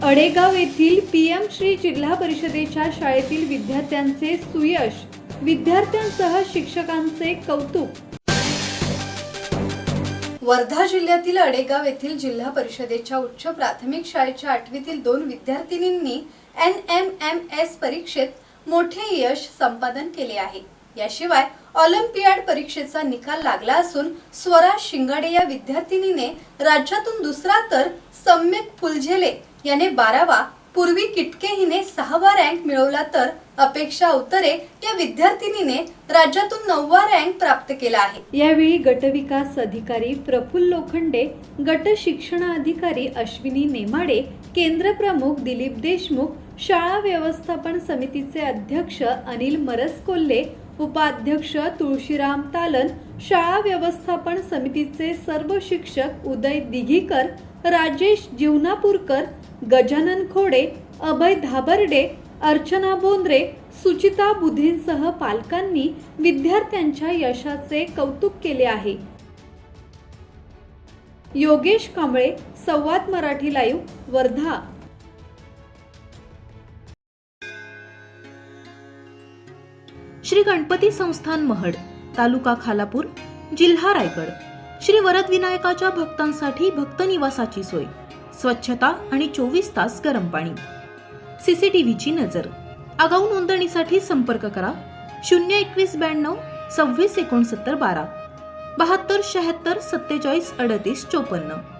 अडेगाव येथील पीएम श्री जिल्हा परिषदेच्या शाळेतील विद्यार्थ्यांचे सुयश, विद्यार्थ्यांसह शिक्षकांचे कौतुक। वर्धा जिल्ह्यातील अडेगाव येथील जिल्हा परिषदेच्या उच्च प्राथमिक शाळेच्या 8वीतील 2 विद्यार्थिनींनी NMMS परीक्षेत मोठे यश संपादन केले आहे। याशिवाय ऑलिम्पियाड परीक्षेचा निकाल लागला असून स्वरा शिंगाडे या विद्यार्थिनीने राज्यातून दुसरा तर सम्यक फुलझेले याने 12वा, पूर्वी किटके हिने 6वा रँक मिळवला तर अपेक्षा उतरे या विद्यार्थिनीने राज्यातून 9वा रँक प्राप्त केला आहे। यावेळी गट विकास अधिकारी प्रफुल्ल लोखंडे, गट शिक्षण अधिकारी अश्विनी नेमाडे, केंद्र प्रमुख दिलीप देशमुख, शाळा व्यवस्थापन समितीचे अध्यक्ष अनिल मरसकोल्हे, उपाध्यक्ष तुळशीराम तालन, शाळा व्यवस्थापन समितीचे सर्व शिक्षक उदय दिघीकर, राजेश जीवनापूरकर, गजानन खोडे, अभय धाबर्डे, अर्चना बोंद्रे, सुचिता बुधेंसह पालकांनी विद्यार्थ्यांच्या यशाचे कौतुक केले आहे। योगेश कांबळे, संवाद मराठी लाईव्ह, वर्धा। श्री गणपती संस्थान महड, तालुका खालापूर, जिल्हा रायगड। श्री वरद विनायकाच्या भक्तांसाठी भक्त निवासाची सोय, स्वच्छता आणि 24 तास गरम पाणी, सीसीटीव्हीची नजर। आगाऊ नोंदणीसाठी संपर्क करा 02192 26 69 12 72 76 47 38 54।